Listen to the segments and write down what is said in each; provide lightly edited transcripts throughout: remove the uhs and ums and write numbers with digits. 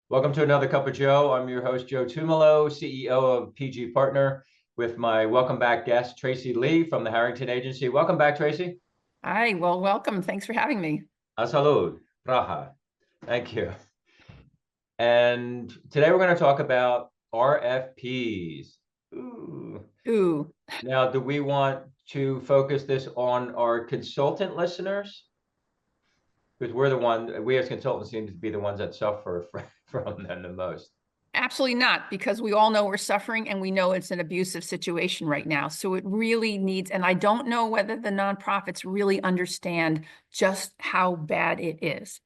Welcome to another Cup of Joe. I'm your host, Joe Tumalo, CEO of PG Partner, with my welcome back guest, Tracy Lea from the Harrington Agency. Welcome back, Tracy. Hi, well, welcome. Thanks for having me. A salud. Raha. Thank you. And today we're going to talk about RFPs. Ooh. Ooh, Now, do we want to focus this on our consultant listeners? Because we as consultants seem to be the ones that suffer from them the most. absolutely not, because we all know we're suffering and we know it's an abusive situation right now. So it really needs, and I don't know whether the nonprofits really understand just how bad it is.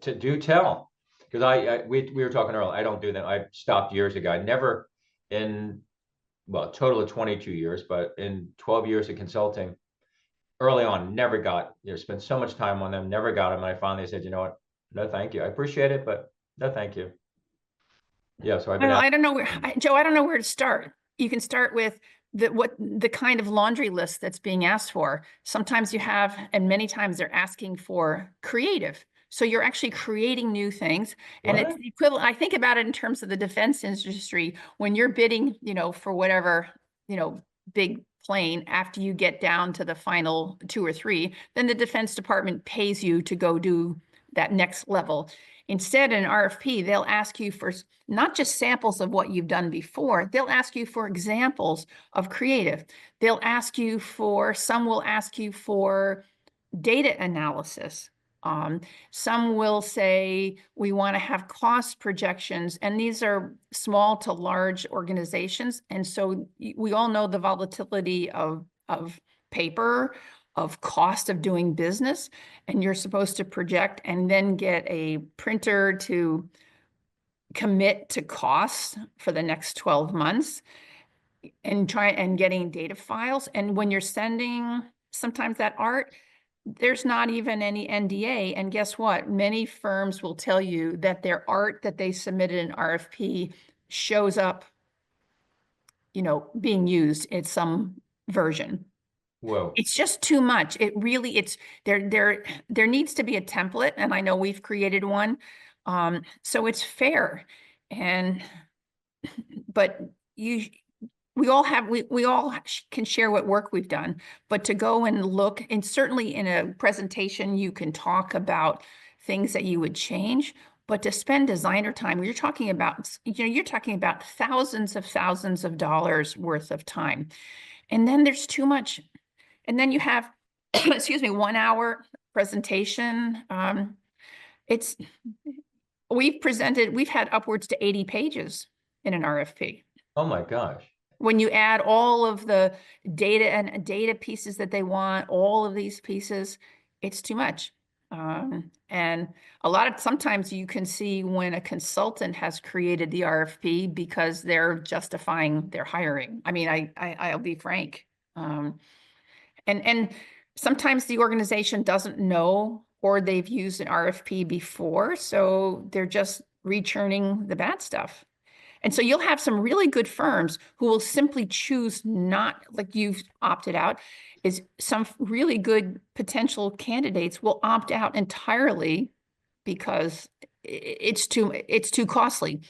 To do tell, because we were talking earlier. I don't do that. I stopped years ago. I never in well, a total of 22 years, but in 12 years of consulting, early on, never got, spent so much time on them, never got them. And I finally said, you know what? No, thank you. I appreciate it, but no, thank you. Yeah. So I've been out. I don't know where, Joe, I don't know where to start. You can start with the kind of laundry list that's being asked for. Sometimes you have, and many times they're asking for creative. So you're actually creating new things. And it's What? equivalent. I think about it in terms of the defense industry. When you're bidding, for whatever, big plane, after you get down to the final 2 or 3, then the Defense Department pays you to go do that next level. Instead, in an RFP, they'll ask you for not just samples of what you've done before, they'll ask you for examples of creative. Some will ask you for data analysis. Some will say, we want to have cost projections, and these are small to large organizations. And so we all know the volatility of paper, of cost of doing business, and you're supposed to project and then get a printer to commit to costs for the next 12 months and try and getting data files. And when you're sending sometimes that art, there's not even any NDA. And guess what? Many firms will tell you that their art that they submitted in RFP shows up, being used in some version. Whoa. It's just too much. It really, there needs to be a template, and I know we've created one. So it's fair. But we all can share what work we've done, but to go and look, and certainly in a presentation, you can talk about things that you would change, but to spend designer time, you're talking about thousands of dollars worth of time. And then there's too much. And then you have, excuse me, 1 hour presentation. We've had upwards to 80 pages in an RFP. Oh my gosh. When you add all of the data and data pieces that they want, all of these pieces, it's too much. And sometimes you can see when a consultant has created the RFP because they're justifying their hiring. I mean, I'll be frank. And sometimes the organization doesn't know, or they've used an RFP before, so they're just rechurning the bad stuff. And so you'll have some really good firms who will simply choose not, like you've opted out, is some really good potential candidates will opt out entirely because it's too costly.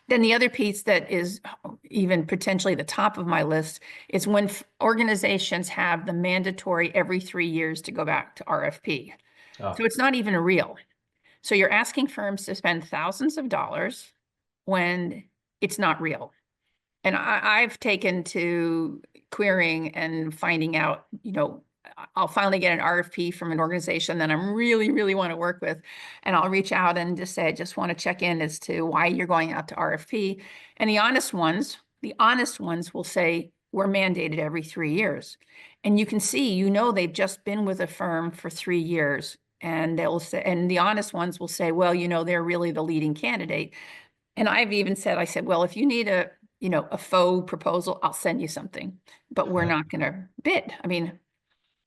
Then the other piece that is even potentially the top of my list is when organizations have the mandatory every 3 years to go back to RFP. Oh. So it's not even real. So you're asking firms to spend thousands of dollars when it's not real. And I've taken to querying and finding out, I'll finally get an RFP from an organization that I'm really, really want to work with. And I'll reach out and just say, I just want to check in as to why you're going out to RFP. And the honest ones will say, we're mandated every 3 years. And you can see, they've just been with a firm for 3 years. And they'll say, and the honest ones will say, well, they're really the leading candidate. And I've even said, well, if you need a faux proposal, I'll send you something, but we're not going to bid. I mean,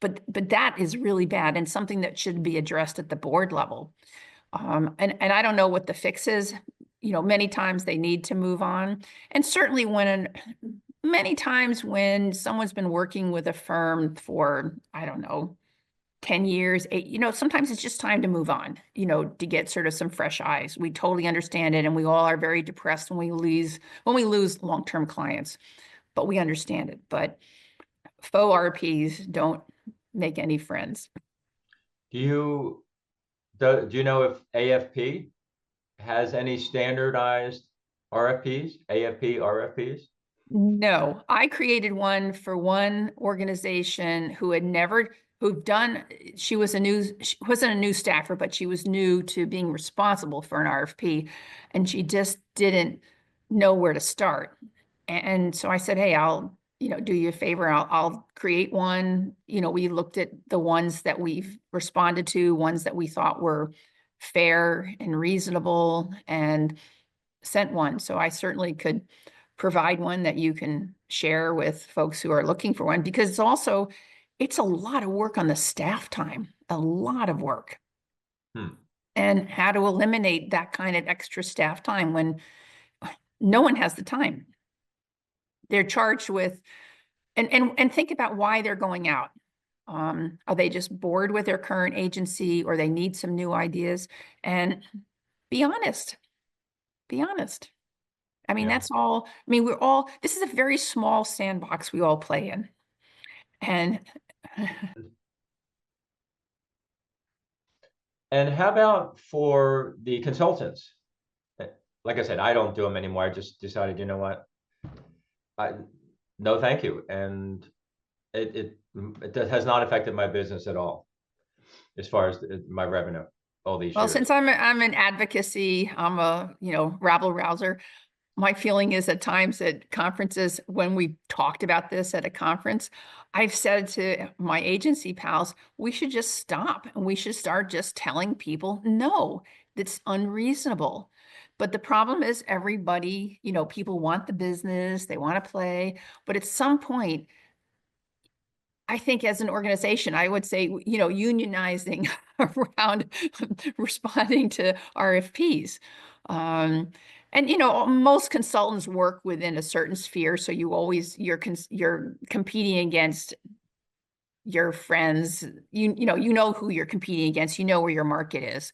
but that is really bad and something that should be addressed at the board level. And I don't know what the fix is. Many times they need to move on. And certainly many times when someone's been working with a firm for, I don't know, 10 years, sometimes it's just time to move on, to get sort of some fresh eyes. We totally understand it. And we all are very depressed when we lose long-term clients, but we understand it. But faux RPs don't make any friends. Do you know if AFP has any standardized RFPs, AFP RFPs? No, I created one for one organization who had never, she wasn't a new staffer, but she was new to being responsible for an RFP, and she just didn't know where to start. And so I said, hey, I'll, do you a favor. I'll create one. We looked at the ones that we've responded to, ones that we thought were fair and reasonable, and sent one. So I certainly could provide one that you can share with folks who are looking for one, because it's a lot of work on the staff time, a lot of work. And how to eliminate that kind of extra staff time when no one has the time. They're charged with, and think about why they're going out. Are they just bored with their current agency, or they need some new ideas? And be honest. Be honest. I mean, Yeah. that's all. I mean, this is a very small sandbox we all play in. And And how about for the consultants? Like I said, I don't do them anymore. I just decided, you know what? No, thank you. And it has not affected my business at all as far as my revenue all these well, years. since I'm an advocacy, I'm a, rabble rouser. My feeling is at times at conferences, when we talked about this at a conference, I've said to my agency pals, we should just stop and we should start just telling people, no, that's unreasonable. But the problem is everybody, people want the business, they want to play, but at some point, I think as an organization, I would say, unionizing around responding to RFPs. And most consultants work within a certain sphere, so you're competing against your friends. You know who you're competing against. You know where your market is,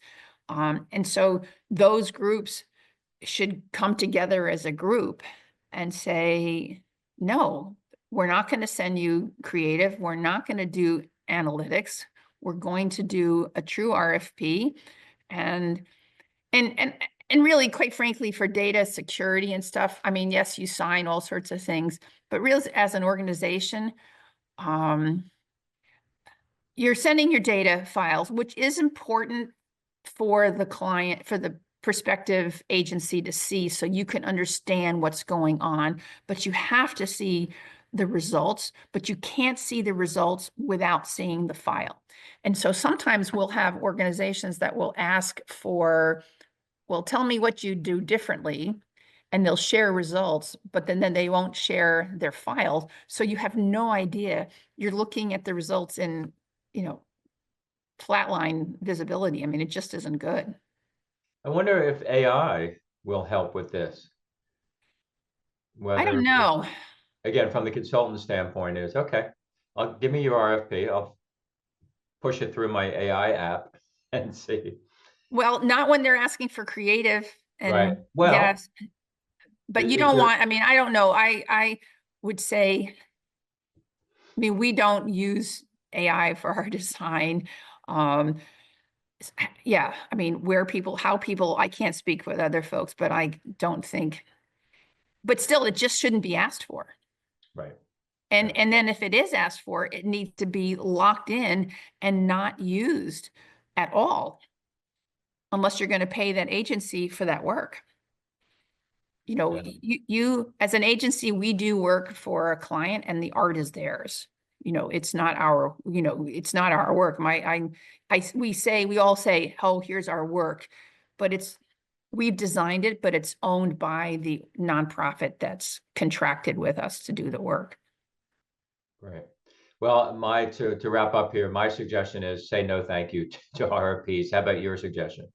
and so those groups should come together as a group and say, no, we're not going to send you creative. We're not going to do analytics. We're going to do a true RFP. And and and really, quite frankly, for data security and stuff, I mean, yes, you sign all sorts of things, but really as an organization, you're sending your data files, which is important for the client, for the prospective agency to see, so you can understand what's going on, but you have to see the results, but you can't see the results without seeing the file. And so sometimes we'll have organizations that will ask for, well, tell me what you do differently, and they'll share results, but then they won't share their files. So you have no idea. You're looking at the results in, flatline visibility. I mean, it just isn't good. I wonder if AI will help with this. I Whether, don't know. again, from the consultant standpoint is, okay, give me your RFP. I'll push it through my AI app and see. Well, not when they're asking for creative Right. and Well, yes, but you is don't there, want, I mean, I don't know. I would say, I mean, we don't use AI for our design. Um, yeah, I mean, how people, I can't speak with other folks, but I don't think, but still, it just shouldn't be asked for. right. And then if it is asked for, it needs to be locked in and not used at all, unless you're going to pay that agency for that work. Yeah. You as an agency, we do work for a client and the art is theirs. It's not our work. We all say, oh, here's our work, but we've designed it, but it's owned by the nonprofit that's contracted with us to do the work. Right. Well, to wrap up here, my suggestion is say no thank you to RFPs. How about your suggestion?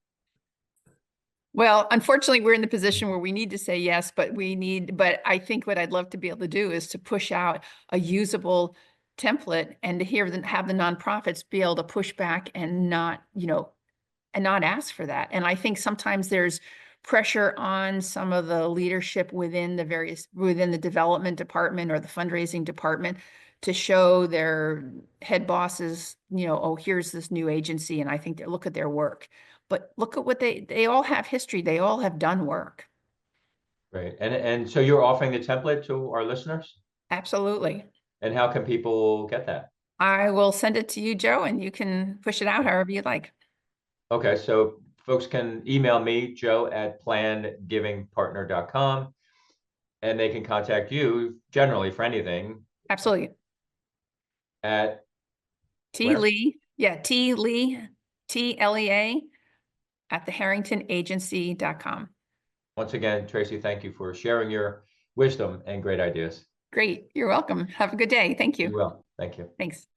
Well, unfortunately, we're in the position where we need to say yes, but I think what I'd love to be able to do is to push out a usable template and to have the nonprofits be able to push back and not, and not ask for that. And I think sometimes there's pressure on some of the leadership within the development department or the fundraising department to show their head bosses, oh, here's this new agency. And I think look at their work, but look at what they all have history. They all have done work. Right. And so you're offering the template to our listeners? Absolutely. And how can people get that? I will send it to you, Joe, and you can push it out however you'd like. Okay, so folks can email me, joe@plannedgivingpartner.com, and they can contact you generally for anything Absolutely. at T. where? Lea, TLEA at theharringtonagency.com. Once again, Tracy, thank you for sharing your wisdom and great ideas. Great. You're welcome. Have a good day. Thank you. You will. Thank you. Thanks.